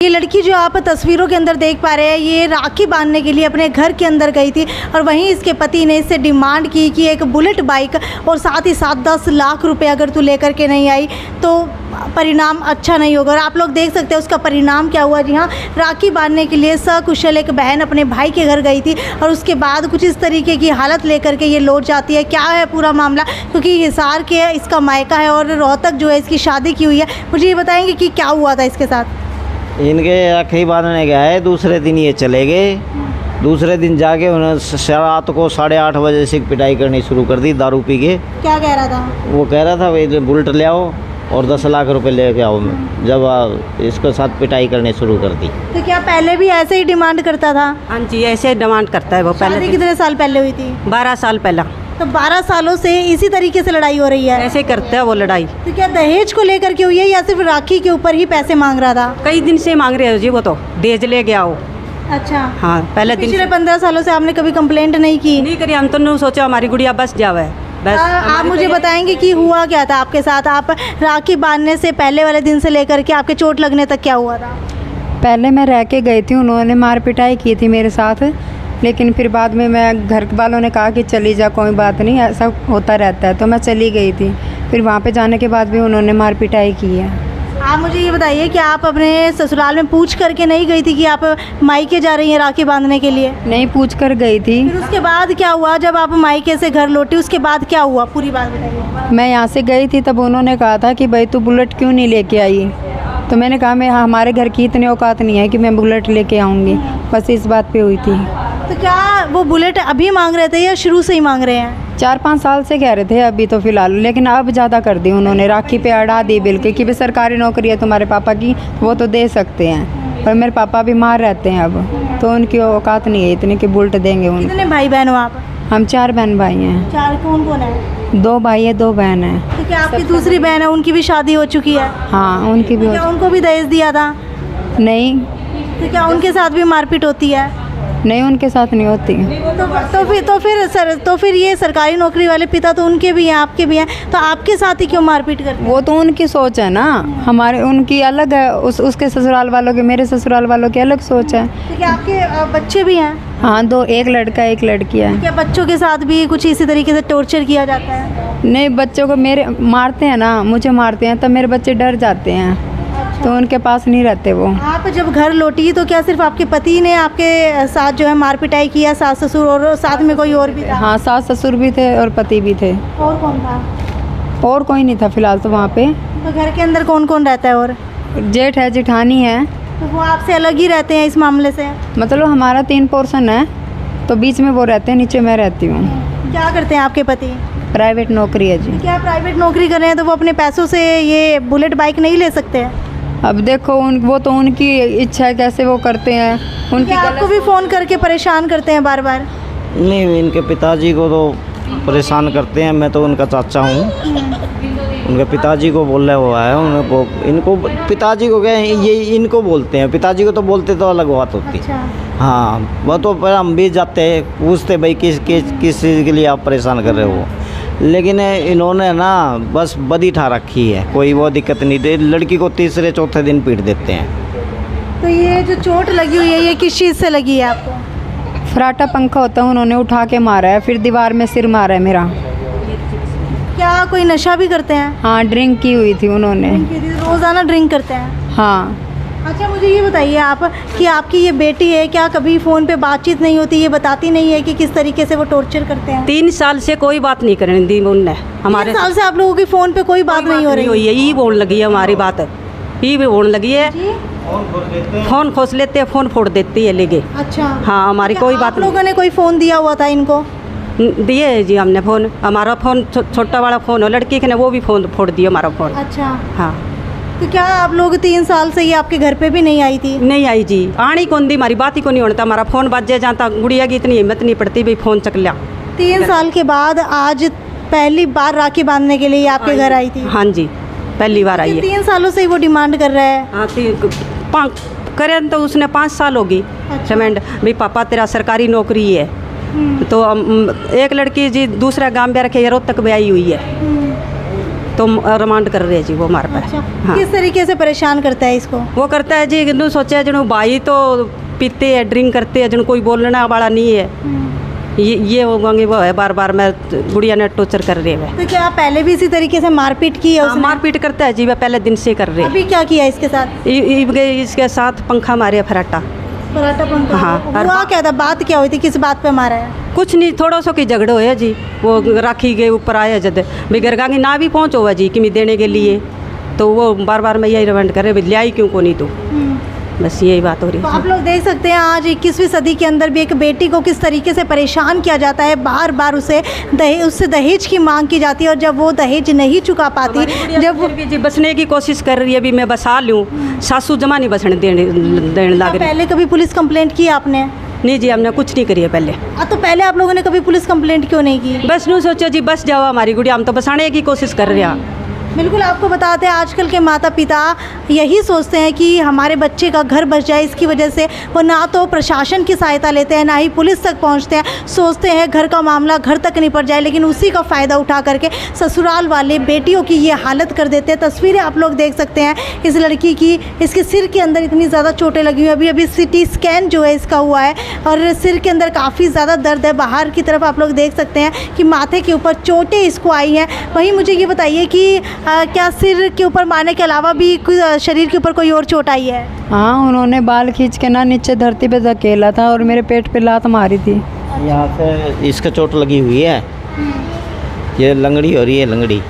ये लड़की जो आप तस्वीरों के अंदर देख पा रहे हैं, ये राखी बांधने के लिए अपने घर के अंदर गई थी और वहीं इसके पति ने इससे डिमांड की कि एक बुलेट बाइक और साथ ही साथ 10 लाख रुपए अगर तू लेकर के नहीं आई तो परिणाम अच्छा नहीं होगा। और आप लोग देख सकते हैं उसका परिणाम क्या हुआ। जी हाँ, राखी बांधने के लिए सकुशल एक बहन अपने भाई के घर गई थी और उसके बाद कुछ इस तरीके की हालत लेकर के ये लौट जाती है। क्या है पूरा मामला, क्योंकि हिसार के इसका मायका है और रोहतक जो है इसकी शादी की हुई है। मुझे ये बताएंगे कि क्या हुआ था इसके साथ। इनके राखी बांधने गया है, दूसरे दिन ये चले गए। दूसरे दिन जाके उन्हें रात को 8:30 बजे से पिटाई करनी शुरू कर दी दारू पी के। क्या कह रहा था वो कह रहा था भाई बुलेट ले आओ और 10 लाख रुपए लेके आओ। जब इसके साथ पिटाई करनी शुरू कर दी। तो क्या पहले भी ऐसे ही डिमांड करता था? हाँ जी, ऐसे डिमांड करता है वो। पहले कितने साल पहले हुई थी? 12 साल पहला। तो 12 सालों से इसी तरीके से लड़ाई हो रही है? ऐसे करता है वो लड़ाई। तो क्या दहेज को लेकर के हुई है या सिर्फ राखी के ऊपर ही पैसे मांग रहा था? कई दिन से मांग रहे हो जी, वो तो दहेज ले गया हो। अच्छा हाँ, पहले दिन पिछले 15 सालों से आपने कभी कंप्लेंट नहीं की? नहीं करी। हम तो नहीं सोचा हमारी गुड़िया बस जावे बस। आप मुझे बताएंगे कि हुआ क्या था आपके साथ? आप राखी बांधने से पहले वाले दिन से लेकर के आपके चोट लगने तक क्या हुआ था? पहले मैं रह के गई थी, उन्होंने मार पिटाई की थी मेरे साथ, लेकिन फिर बाद में मैं घर वालों ने कहा कि चली जा, कोई बात नहीं, ऐसा होता रहता है, तो मैं चली गई थी। फिर वहाँ पे जाने के बाद भी उन्होंने मार पिटाई की है। आप मुझे ये बताइए कि आप अपने ससुराल में पूछ करके नहीं गई थी कि आप मायके जा रही हैं राखी बांधने के लिए? नहीं पूछ कर गई थी। फिर उसके बाद क्या हुआ? जब आप मायके से घर लौटी उसके बाद क्या हुआ, पूरी बात बताइए। मैं यहाँ से गई थी तब उन्होंने कहा था कि भाई तू बुलेट क्यों नहीं लेके आई। तो मैंने कहा मैं हमारे घर की इतनी औकात नहीं है कि मैं बुलेट लेके आऊँगी, बस इस बात पे हुई थी। तो क्या वो बुलेट अभी मांग रहे थे या शुरू से ही मांग रहे हैं? 4-5 साल से कह रहे थे अभी तो फ़िलहाल, लेकिन अब ज़्यादा कर दी उन्होंने, राखी पे अड़ा दी बिल्कुल कि भाई सरकारी नौकरी है तुम्हारे पापा की, वो तो दे सकते हैं, पर मेरे पापा बीमार रहते हैं अब, तो उनकी औकात नहीं है इतनी कि बुलेट देंगे उनको। कितने भाई बहन हो आप? हम 4 बहन भाई हैं। 4? कौन कौन है? 2 भाई है, 2 बहन है। तो क्या आपकी दूसरी बहन है, उनकी भी शादी हो चुकी है? हाँ, उनकी भी क्या उनको भी दहेज दिया था? नहीं। तो क्या उनके साथ भी मारपीट होती है? नहीं, उनके साथ नहीं होती। तो फिर ये सरकारी नौकरी वाले पिता तो उनके भी हैं, आपके भी हैं, तो आपके साथ ही क्यों मारपीट करते हैं? वो तो उनकी सोच है ना, हमारे उनकी अलग है, उसके ससुराल वालों की, मेरे ससुराल वालों की अलग सोच है। तो क्या आपके बच्चे भी हैं? हाँ, 2, एक लड़का एक लड़की है। क्या बच्चों के साथ भी कुछ इसी तरीके से टॉर्चर किया जाता है? नहीं, बच्चों को मेरे मारते हैं ना, मुझे मारते हैं, तब मेरे बच्चे डर जाते हैं, तो उनके पास नहीं रहते वो। आप जब घर लौटी तो क्या सिर्फ आपके पति ने आपके साथ जो है मार पिटाई किया, सास ससुर और साथ में कोई और भी था? हाँ, सास ससुर भी थे और पति भी थे। और कौन था? और कोई नहीं था फिलहाल तो वहाँ पे। तो घर के अंदर कौन कौन रहता है? और जेठ है, जेठानी है। तो वो आपसे अलग ही रहते हैं इस मामले से? मतलब हमारा 3 पोर्शन है, तो बीच में वो रहते हैं, नीचे मैं रहती हूँ। क्या करते हैं आपके पति? प्राइवेट नौकरी है जी। क्या प्राइवेट नौकरी कर रहे हैं तो वो अपने पैसों से ये बुलेट बाइक नहीं ले सकते हैं? अब देखो वो तो उनकी इच्छा है, कैसे वो करते हैं, उनकी। क्या आपको भी फ़ोन करके परेशान करते हैं बार बार? नहीं, इनके पिताजी को तो परेशान करते हैं, मैं तो उनका चाचा हूँ। उनके पिताजी को बोल रहा हुआ है उनको, इनको पिताजी को क्या ये इनको बोलते हैं, पिताजी को तो बोलते तो अलग बात होती। अच्छा। हाँ, वो तो पर हम भी जाते हैं, पूछते भाई किस चीज़ के लिए आप परेशान कर रहे हो, लेकिन इन्होंने ना बस बदी ठा रखी है, कोई वो दिक्कत नहीं। लड़की को 3-4 दिन पीट देते हैं। तो ये जो चोट लगी हुई है ये किस चीज़ से लगी है आपको? फराटा पंखा होता है, उन्होंने उठा के मारा है, फिर दीवार में सिर मारा है मेरा। क्या कोई नशा भी करते हैं? हाँ, ड्रिंक की हुई थी उन्होंने। रोज़ाना ड्रिंक करते हैं? हाँ। अच्छा, मुझे ये बताइए आप कि आपकी ये बेटी है, क्या कभी फ़ोन पे बातचीत नहीं होती? ये बताती नहीं है कि किस तरीके से वो टॉर्चर करते हैं? 3 साल से कोई बात नहीं करने दी उनने हमारे। 3 साल से आप लोगों की फ़ोन पे कोई बात नहीं हो रही है? ये बोलने लगी है हमारी बात, ये भी बोलने लगी है। फ़ोन खोस लेते हैं, फ़ोन फोड़ देती है लेके। अच्छा। हाँ, हमारी कोई बात नहीं। लोगों ने कोई फ़ोन दिया हुआ था इनको? दिए है जी हमने फ़ोन, हमारा फ़ोन छोटा वाला फ़ोन हो लड़की के ने, वो भी फ़ोन फोड़ दिया हमारा फ़ोन। अच्छा। हाँ। तो क्या आप लोग 3 साल से ये आपके घर पे भी नहीं आई थी? नहीं आई जी, आनी कौन दी, हमारी बात ही को नहीं होता, हमारा फ़ोन बजे जाता, गुड़िया की इतनी हिम्मत नहीं पड़ती भाई फ़ोन चक लिया। 3 साल के बाद आज पहली बार राखी बांधने के लिए आपके घर आई थी? हाँ जी, पहली बार आई है। 3 सालों से वो डिमांड कर रहा है? हाँ, करें तो उसने 5 साल होगी डिमांड, भाई पापा तेरा सरकारी नौकरी है। तो एक लड़की जी दूसरा गांव में रखे रोहतक में आई हुई है, तो रिमांड कर रहे हैं जी वो हमारे पास। अच्छा, हाँ किस तरीके से परेशान करता है इसको? वो करता है जी, जिन्होंने सोचा है जिन्होंने भाई तो पीते हैं, ड्रिंक करते हैं, जिन्होंने कोई बोलना वाला नहीं है, ये वो है बार बार मैं गुड़िया ने टॉर्चर कर रही है। तो क्या पहले भी इसी तरीके से मारपीट की है हाँ, उसने? मारपीट करता है जी, वह पहले दिन से कर रहे हैं। अभी क्या किया इसके साथ? इसके साथ पंखा मारे फराटा। पराठा पंखा? हाँ, हुआ क्या था, बात क्या हुई थी, किस बात पे मारा है? कुछ नहीं, थोड़ा सा की झगड़ो है जी, वो राखी के ऊपर आया जद भाई गरगा की ना भी पहुँचो हुआ जी कि मैं देने के लिए, तो वो बार बार मैं यही रिमांड करे ले आई क्यों को नहीं, तो बस यही बात हो रही तो है। आप लोग देख सकते हैं आज 21वीं सदी के अंदर भी एक बेटी को किस तरीके से परेशान किया जाता है, बार बार उससे दहेज की मांग की जाती है, और जब वो दहेज नहीं चुका पाती, जब फिर भी जी बसने की कोशिश कर रही है, भी मैं बसा लूँ, सासू जमा नहीं बसने देने लग रही। पहले कभी पुलिस कंप्लेंट की आपने? नहीं जी, हमने कुछ नहीं करी है पहले। तो पहले आप लोगों ने कभी पुलिस कंप्लेंट क्यों नहीं की? बस नहीं सोचो जी, बस जाओ हमारी गुड़िया, हम तो बसाने की कोशिश कर रहे हैं। बिल्कुल, आपको बताते हैं आजकल के माता पिता यही सोचते हैं कि हमारे बच्चे का घर बच जाए, इसकी वजह से वो ना तो प्रशासन की सहायता लेते हैं, ना ही पुलिस तक पहुंचते हैं, सोचते हैं घर का मामला घर तक निपट जाए, लेकिन उसी का फ़ायदा उठा करके ससुराल वाले बेटियों की ये हालत कर देते हैं। तस्वीरें आप लोग देख सकते हैं इस लड़की की, इसके सिर के अंदर इतनी ज़्यादा चोटें लगी हुई, अभी अभी सिटी स्कैन जो है इसका हुआ है, और सिर के अंदर काफ़ी ज़्यादा दर्द है। बाहर की तरफ आप लोग देख सकते हैं कि माथे के ऊपर चोटें इसको आई हैं। वहीं मुझे ये बताइए कि क्या सिर के ऊपर मारने के अलावा भी शरीर के ऊपर कोई और चोट आई है? हाँ, उन्होंने बाल खींच के ना नीचे धरती पे धकेला था और मेरे पेट पे लात मारी थी। यहाँ से इसका चोट लगी हुई है, ये लंगड़ी हो रही है, लंगड़ी।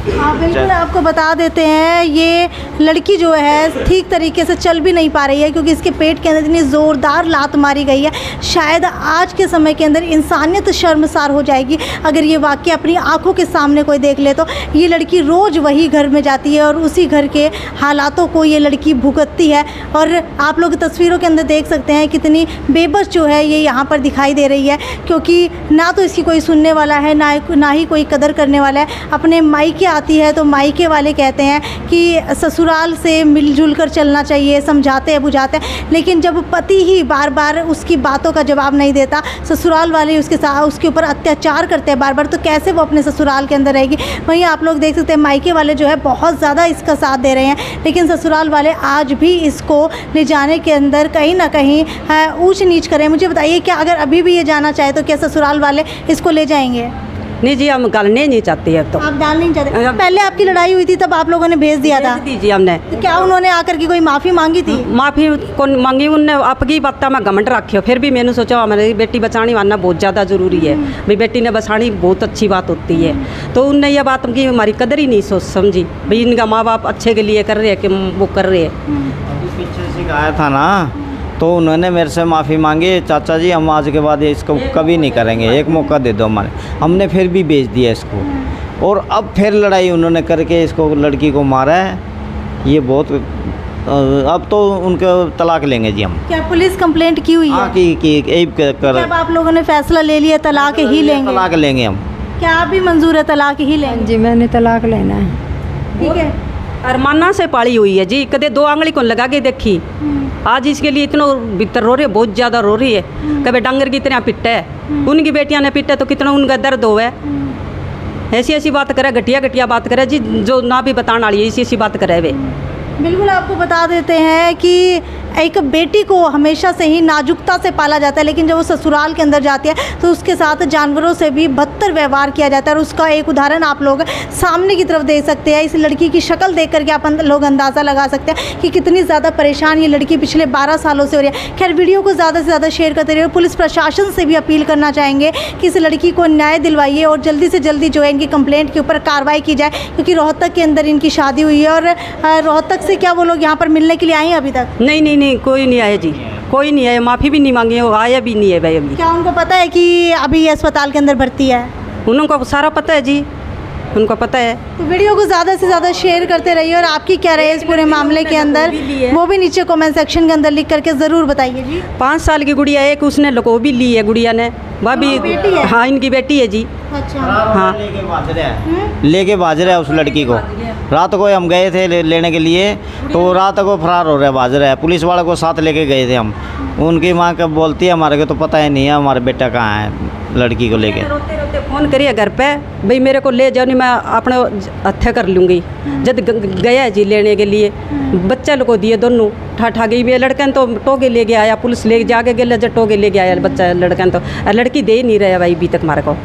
हाँ बिल्कुल, आपको बता देते हैं ये लड़की जो है ठीक तरीके से चल भी नहीं पा रही है, क्योंकि इसके पेट के अंदर इतनी ज़ोरदार लात मारी गई है। शायद आज के समय के अंदर इंसानियत शर्मसार हो जाएगी अगर ये वाक़या अपनी आंखों के सामने कोई देख ले। तो ये लड़की रोज़ वही घर में जाती है और उसी घर के हालातों को ये लड़की भुगतती है, और आप लोग तस्वीरों के अंदर देख सकते हैं कितनी बेबस जो है ये यहाँ पर दिखाई दे रही है, क्योंकि ना तो इसकी कोई सुनने वाला है, ना ही कोई कदर करने वाला है। अपने मायके आती है तो मायके वाले कहते हैं कि ससुराल से मिलजुल कर चलना चाहिए, समझाते हैं बुझाते हैं, लेकिन जब पति ही बार बार उसकी बातों का जवाब नहीं देता, ससुराल वाले उसके ऊपर अत्याचार करते हैं बार बार, तो कैसे वो अपने ससुराल के अंदर रहेगी। वहीं आप लोग देख सकते हैं मायके वाले जो है बहुत ज़्यादा इसका साथ दे रहे हैं, लेकिन ससुराल वाले आज भी इसको ले जाने के अंदर कहीं ना कहीं ऊंच नीच करें। मुझे बताइए, क्या अगर अभी भी ये जाना चाहे तो क्या ससुराल वाले इसको ले जाएंगे? नहीं जी, हम डालने नहीं चाहते अब तो। आप डाल नहीं चाहते? पहले आपकी लड़ाई हुई थी तब आप लोगों ने भेज दिया था? दीजिए हमने। तो क्या उन्होंने आकर की कोई माफ़ी मांगी थी? माफ़ी कौन मांगी, उनने आपकी बात में घमंड रखी, फिर भी मैंने सोचा हमारी बेटी बचानी वाना बहुत ज़्यादा ज़रूरी है, भाई बेटी ने बसानी बहुत अच्छी बात होती है, तो उनने यह बात की हमारी कदर ही नहीं सोच समझी, भाई इनका माँ बाप अच्छे के लिए कर रहे हैं कि वो कर रहे हैं। पीछे से आया था ना, तो उन्होंने मेरे से माफ़ी मांगी, चाचा जी हम आज के बाद इसको कभी नहीं करेंगे, एक मौका दे दो हमारे। हमने फिर भी भेज दिया इसको, और अब फिर लड़ाई उन्होंने करके इसको लड़की को मारा है। ये बहुत, अब तो उनके तलाक लेंगे जी हम। क्या पुलिस कंप्लेंट की हुई है? हाँ की कर जब आप लोगों ने फैसला ले लिया तलाक ही लेंगे? तलाक लेंगे हम। क्या आप भी मंजूर है तलाक ही लेंगे? जी, मैंने तलाक लेना है। ठीक है। अरमाना से पाली हुई है जी, कदे दो आंगली को लगा के देखी, आज इसके लिए इतना भीतर रो रही है, बहुत ज़्यादा रो रही है। कभी डांगर की तरह पिट्टा है, उनकी बेटियां ने पिट्टा तो कितना उनका दर्द हो है। ऐसी ऐसी बात करे, घटिया घटिया बात करे जी, जो ना भी बताने वाली है ऐसी ऐसी बात करे वे। बिल्कुल, आपको बता देते हैं कि एक बेटी को हमेशा से ही नाजुकता से पाला जाता है, लेकिन जब वो ससुराल के अंदर जाती है तो उसके साथ जानवरों से भी बदतर व्यवहार किया जाता है। और उसका एक उदाहरण आप लोग सामने की तरफ देख सकते हैं। इस लड़की की शक्ल देख करके आप लोग अंदाज़ा लगा सकते हैं कि कितनी ज़्यादा परेशान ये लड़की पिछले 12 सालों से हो रही है। खैर, वीडियो को ज़्यादा से ज़्यादा शेयर करते रहिए। पुलिस प्रशासन से भी अपील करना चाहेंगे कि इस लड़की को न्याय दिलवाइए और जल्दी से जल्दी जो है इनकी कंप्लेंट के ऊपर कार्रवाई की जाए, क्योंकि रोहतक के अंदर इनकी शादी हुई है। और रोहतक से क्या वो लोग यहाँ पर मिलने के लिए आए हैं अभी तक? नहीं, कोई नहीं आया जी, कोई नहीं आया, माफ़ी भी नहीं मांगी, वो आया भी नहीं है भाई अभी। क्या उनको पता है कि अभी ये अस्पताल के अंदर भर्ती है? उनको सारा पता है जी, उनको पता है। तो वीडियो को ज़्यादा से ज़्यादा शेयर करते रहिए, और आपकी क्या राय है इस पूरे मामले के अंदर वो भी नीचे कमेंट सेक्शन के अंदर लिख करके ज़रूर बताइए जी। 5 साल की गुड़िया है, एक उसने लको भी ली है गुड़िया ने, वह भी बेटी है? हाँ, इनकी बेटी है जी। अच्छा। हाँ, लेके भाज रहा है उस लड़की को। रात को हम गए थे लेने के लिए, तो रात को फरार हो रहा है, भाज रहा है। पुलिस वाले को साथ लेके गए थे हम। उनकी माँ कब बोलती है हमारे को तो पता ही नहीं है हमारा बेटा कहाँ है, लड़की को लेके। ते फोन करिए घर पे, भाई मेरे को ले जाओ, नहीं मैं अपने हत्या कर लूँगी। जब गया जी लेने के लिए, बच्चा लोग को दिए दोनों ठा गई। वे लड़कन तो टोके ले गया आया, पुलिस ले जाके गया, जब टोके ले गया आया बच्चा लड़कन तो, लड़की दे नहीं रहा भाई अभी तक हमारे को।